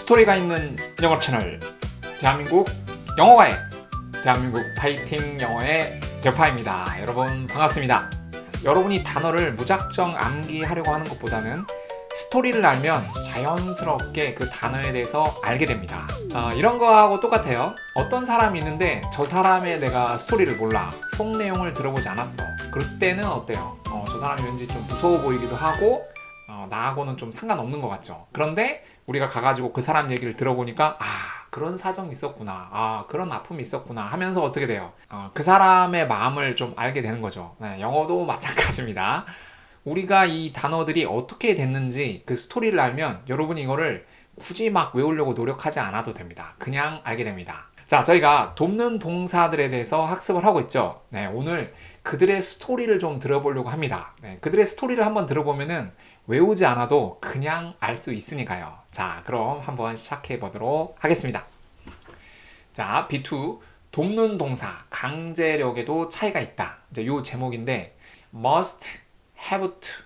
스토리가 있는 영어 채널 대한민국 영어가의 대한민국 파이팅 영어의 대파입니다. 여러분 반갑습니다. 여러분이 단어를 무작정 암기하려고 하는 것보다는 스토리를 알면 자연스럽게 그 단어에 대해서 알게 됩니다. 이런 거하고 똑같아요. 어떤 사람이 있는데 저 사람의 내가 스토리를 몰라. 속 내용을 들어보지 않았어. 그럴 때는 어때요? 저 사람이 왠지 좀 무서워 보이기도 하고 나하고는 좀 상관없는 것 같죠. 그런데 우리가 가가지고 그 사람 얘기를 들어보니까 그런 사정이 있었구나, 그런 아픔이 있었구나 하면서 어떻게 돼요? 그 사람의 마음을 좀 알게 되는 거죠. 네, 영어도 마찬가지입니다. 우리가 이 단어들이 어떻게 됐는지 그 스토리를 알면 여러분이 이거를 굳이 막 외우려고 노력하지 않아도 됩니다. 그냥 알게 됩니다. 자, 저희가 돕는 동사들에 대해서 학습을 하고 있죠. 네, 오늘 그들의 스토리를 좀 들어보려고 합니다. 네, 그들의 스토리를 한번 들어보면은 외우지 않아도 그냥 알 수 있으니까요. 자, 그럼 한번 시작해 보도록 하겠습니다. 자, B2 돕는 동사 강제력에도 차이가 있다. 이제 요 제목인데 must, have to,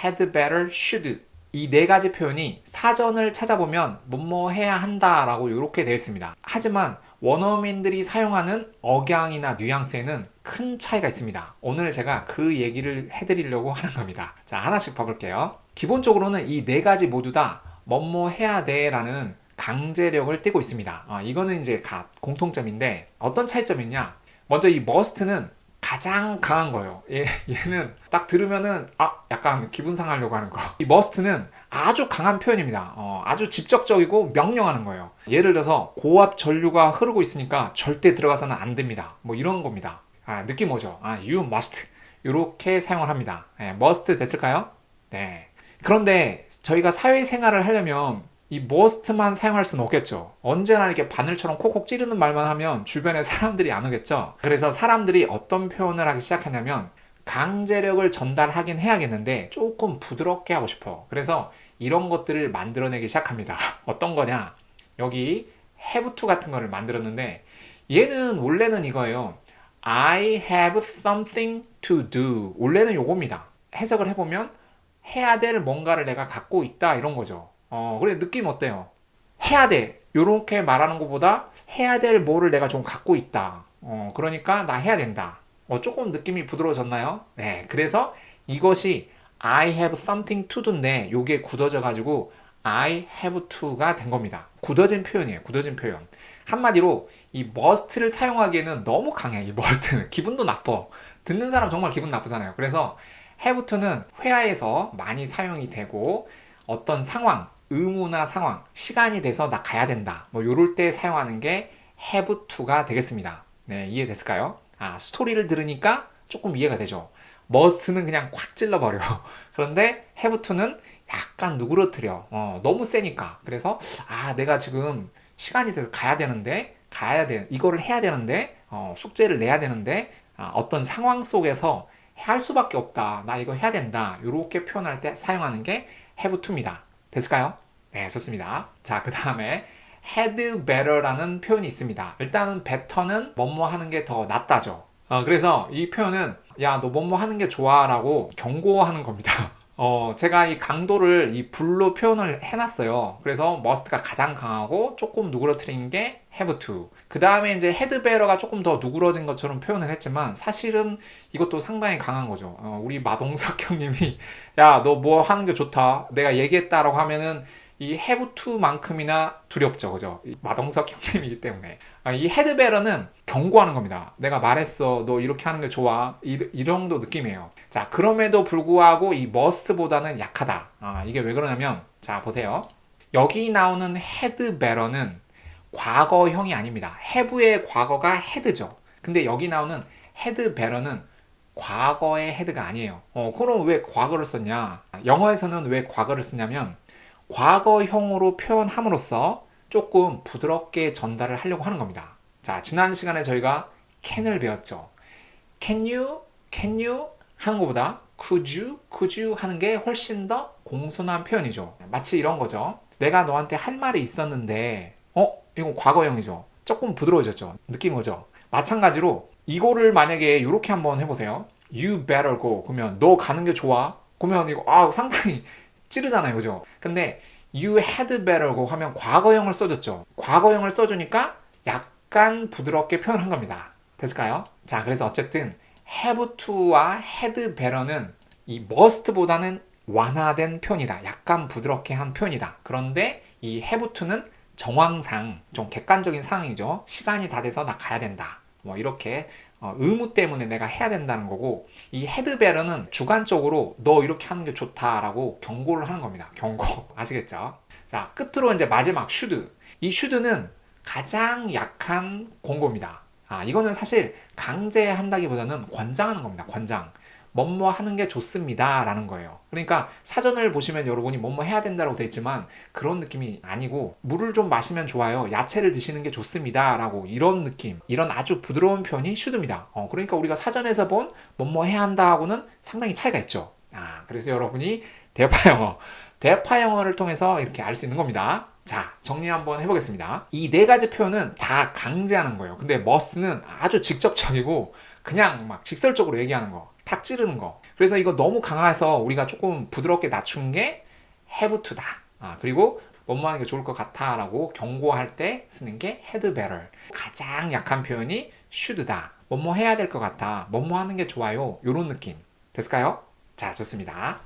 had better, should 이 네 가지 표현이 사전을 찾아보면 뭐뭐 해야 한다라고 이렇게 되어 있습니다. 하지만 원어민들이 사용하는 억양이나 뉘앙스에는 큰 차이가 있습니다. 오늘 제가 그 얘기를 해드리려고 하는 겁니다. 자, 하나씩 봐볼게요. 기본적으로는 이 네 가지 모두 다 뭐뭐 해야 돼 라는 강제력을 띠고 있습니다. 이거는 이제 공통점인데 어떤 차이점이 있냐? 먼저 이 must는 가장 강한 거예요. 얘는 딱 들으면은 약간 기분 상하려고 하는 거. 이 must는 아주 강한 표현입니다. 아주 직접적이고 명령하는 거예요. 예를 들어서 고압 전류가 흐르고 있으니까 절대 들어가서는 안 됩니다. 뭐 이런 겁니다. 느낌 오죠? You must 이렇게 사용을 합니다. must 됐을까요? 네. 그런데 저희가 사회생활을 하려면 이 must만 사용할 수는 없겠죠. 언제나 이렇게 바늘처럼 콕콕 찌르는 말만 하면 주변에 사람들이 안 오겠죠. 그래서 사람들이 어떤 표현을 하기 시작하냐면 강제력을 전달하긴 해야겠는데 조금 부드럽게 하고 싶어. 그래서 이런 것들을 만들어내기 시작합니다. 어떤 거냐? 여기 have to 같은 거를 만들었는데 얘는 원래는 이거예요. I have something to do. 원래는 요겁니다. 해석을 해보면 해야 될 뭔가를 내가 갖고 있다 이런 거죠. 그래 느낌 어때요? 해야 돼. 요렇게 말하는 것보다 해야 될 뭐를 내가 좀 갖고 있다. 그러니까 나 해야 된다. 조금 느낌이 부드러워졌나요? 네. 그래서 이것이 I have something to do인데 요게 굳어져 가지고 I have to가 된 겁니다. 굳어진 표현이에요. 굳어진 표현. 한마디로 이 must를 사용하기에는 너무 강해. 이 must는. 기분도 나빠. 듣는 사람 정말 기분 나쁘잖아요. 그래서 have to는 회화에서 많이 사용이 되고 어떤 상황, 의무나 상황, 시간이 돼서 나 가야 된다. 뭐 요럴 때 사용하는 게 have to가 되겠습니다. 네, 이해됐을까요? 스토리를 들으니까 조금 이해가 되죠. must는 그냥 콱 찔러버려. 그런데 have to는 약간 누그러뜨려. 너무 세니까. 그래서 내가 지금 시간이 돼서 가야 되는데 이거를 해야 되는데 숙제를 내야 되는데 어떤 상황 속에서 할 수밖에 없다. 나 이거 해야 된다. 이렇게 표현할 때 사용하는 게 have to입니다. 됐을까요? 네, 좋습니다. 자, 그 다음에 had better라는 표현이 있습니다. 일단은 better는 뭐뭐 하는 게 더 낫다죠. 그래서 이 표현은 야, 너 뭐뭐 하는 게 좋아 라고 경고하는 겁니다. 제가 이 강도를 이 불로 표현을 해놨어요. 그래서 must가 가장 강하고 조금 누그러뜨린 게 have to. 그 다음에 이제 had better가 조금 더 누그러진 것처럼 표현을 했지만 사실은 이것도 상당히 강한 거죠. 우리 마동석 형님이 야, 너 뭐 하는 게 좋다. 내가 얘기했다라고 하면은 이 have to만큼이나 두렵죠. 그죠? 마동석 형님이기 때문에. 이 had better는 경고하는 겁니다. 내가 말했어. 너 이렇게 하는 게 좋아. 이 정도 느낌이에요. 자, 그럼에도 불구하고 이 must보다는 약하다. 이게 왜 그러냐면 자, 보세요. 여기 나오는 had better는 과거형이 아닙니다. have의 과거가 had죠. 근데 여기 나오는 had better는 과거의 had가 아니에요. 그럼 왜 과거를 썼냐? 영어에서는 왜 과거를 쓰냐면 과거형으로 표현함으로써 조금 부드럽게 전달을 하려고 하는 겁니다. 자, 지난 시간에 저희가 can을 배웠죠. Can you 하는 것보다 could you 하는 게 훨씬 더 공손한 표현이죠. 마치 이런 거죠. 내가 너한테 할 말이 있었는데 이건 과거형이죠. 조금 부드러워졌죠. 느낌 오죠. 마찬가지로 이거를 만약에 이렇게 한번 해보세요. You better go. 그러면 너 가는 게 좋아. 그러면 이거 상당히 찌르잖아요. 그죠? 근데 You had better고 하면 과거형을 써줬죠. 과거형을 써주니까 약간 부드럽게 표현한 겁니다. 됐을까요? 자, 그래서 어쨌든 have to와 had better는 이 must보다는 완화된 표현이다. 약간 부드럽게 한 표현이다. 그런데 이 have to는 정황상 좀 객관적인 상황이죠. 시간이 다 돼서 나 가야 된다. 뭐 이렇게 의무 때문에 내가 해야 된다는 거고, 이 had better는 주관적으로 너 이렇게 하는 게 좋다라고 경고를 하는 겁니다. 경고. 아시겠죠? 자, 끝으로 이제 마지막 should. 이 should는 가장 약한 권고입니다. 이거는 사실 강제한다기보다는 권장하는 겁니다. 권장. 뭐뭐 하는 게 좋습니다 라는 거예요. 그러니까 사전을 보시면 여러분이 뭐뭐 해야 된다고 되어 있지만 그런 느낌이 아니고, 물을 좀 마시면 좋아요, 야채를 드시는 게 좋습니다 라고, 이런 느낌, 이런 아주 부드러운 표현이 should입니다. 그러니까 우리가 사전에서 본 뭐뭐 해야 한다 하고는 상당히 차이가 있죠. 그래서 여러분이 대파 영어를 통해서 이렇게 알 수 있는 겁니다. 자, 정리 한번 해보겠습니다. 이 네 가지 표현은 다 강제하는 거예요. 근데 must는 아주 직접적이고 그냥 막 직설적으로 얘기하는 거, 탁 찌르는 거. 그래서 이거 너무 강해서 우리가 조금 부드럽게 낮춘 게 have to다. 그리고 뭐뭐 하는 게 좋을 것 같아 라고 경고할 때 쓰는 게 had better. 가장 약한 표현이 should다. 뭐뭐 해야 될 것 같아, 뭐뭐 하는 게 좋아요, 이런 느낌. 됐을까요? 자, 좋습니다.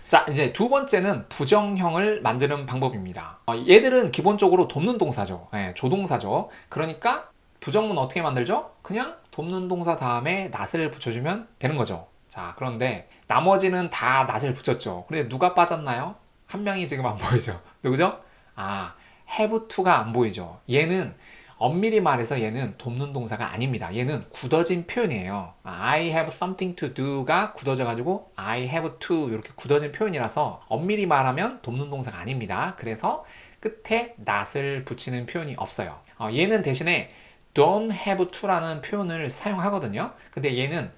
자, 이제 두 번째는 부정형을 만드는 방법입니다. 얘들은 기본적으로 돕는 동사죠. 조동사죠. 그러니까 부정문 어떻게 만들죠? 그냥 돕는 동사 다음에 not을 붙여주면 되는 거죠. 자, 그런데 나머지는 다 not을 붙였죠. 근데 누가 빠졌나요? 한 명이 지금 안 보이죠. 누구죠? have to가 안 보이죠. 얘는 엄밀히 말해서 얘는 돕는 동사가 아닙니다. 얘는 굳어진 표현이에요. I have something to do가 굳어져 가지고 I have to 이렇게 굳어진 표현이라서 엄밀히 말하면 돕는 동사가 아닙니다. 그래서 끝에 not을 붙이는 표현이 없어요. 얘는 대신에 don't have to라는 표현을 사용하거든요. 근데 얘는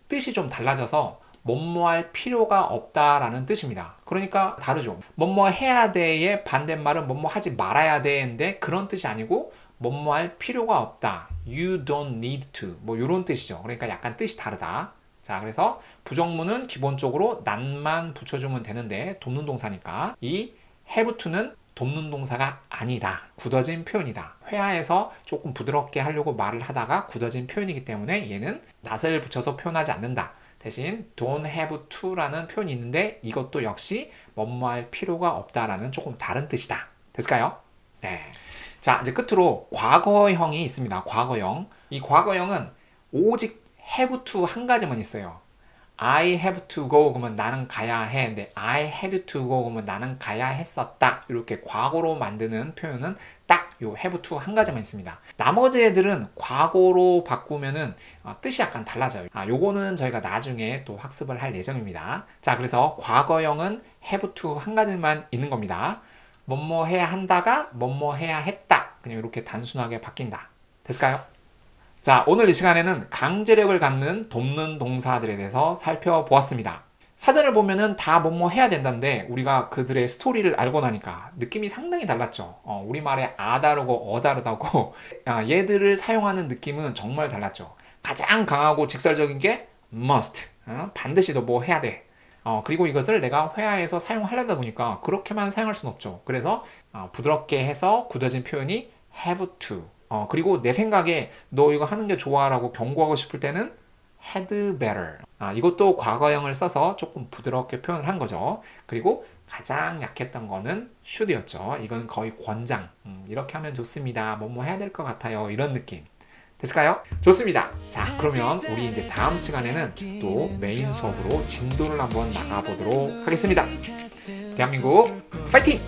뜻이 좀 달라져서 뭐뭐 할 필요가 없다라는 뜻입니다. 그러니까 다르죠. 뭐뭐 해야 돼의 반대말은 뭐뭐 하지 말아야 돼인데 그런 뜻이 아니고 뭐뭐 할 필요가 없다. You don't need to. 뭐 이런 뜻이죠. 그러니까 약간 뜻이 다르다. 자, 그래서 부정문은 기본적으로 not만 붙여주면 되는데 돕는 동사니까 이 have to는 돕는 동사가 아니다. 굳어진 표현이다. 회화에서 조금 부드럽게 하려고 말을 하다가 굳어진 표현이기 때문에 얘는 not을 붙여서 표현하지 않는다. 대신 don't have to라는 표현이 있는데 이것도 역시 뭐뭐 할 필요가 없다라는 조금 다른 뜻이다. 됐을까요? 네. 자, 이제 끝으로 과거형이 있습니다. 과거형. 이 과거형은 오직 have to 한 가지만 있어요. I have to go 그러면 나는 가야 해. 근데 I had to go 그러면 나는 가야 했었다. 이렇게 과거로 만드는 표현은 딱 요 have to 한 가지만 있습니다. 나머지 애들은 과거로 바꾸면은 뜻이 약간 달라져요. 요거는 저희가 나중에 또 학습을 할 예정입니다. 자, 그래서 과거형은 have to 한 가지만 있는 겁니다. 뭐뭐 해야 한다가 뭐뭐 해야 했다. 그냥 이렇게 단순하게 바뀐다. 됐을까요? 자, 오늘 이 시간에는 강제력을 갖는 돕는 동사들에 대해서 살펴보았습니다. 사전을 보면은 다 뭐뭐 해야 된다는데 우리가 그들의 스토리를 알고 나니까 느낌이 상당히 달랐죠. 우리말의 다르고 다르다고 얘들을 사용하는 느낌은 정말 달랐죠. 가장 강하고 직설적인 게 must. 반드시 너 뭐 해야 돼. 그리고 이것을 내가 회화에서 사용하려다 보니까 그렇게만 사용할 수는 없죠. 그래서 부드럽게 해서 굳어진 표현이 have to. 그리고 내 생각에 너 이거 하는 게 좋아 라고 경고하고 싶을 때는 had better. 이것도 과거형을 써서 조금 부드럽게 표현을 한 거죠. 그리고 가장 약했던 거는 should였죠. 이건 거의 권장. 이렇게 하면 좋습니다. 뭐뭐 해야 될 것 같아요. 이런 느낌. 됐을까요? 좋습니다. 자, 그러면 우리 이제 다음 시간에는 또 메인 수업으로 진도를 한번 나가보도록 하겠습니다. 대한민국 파이팅!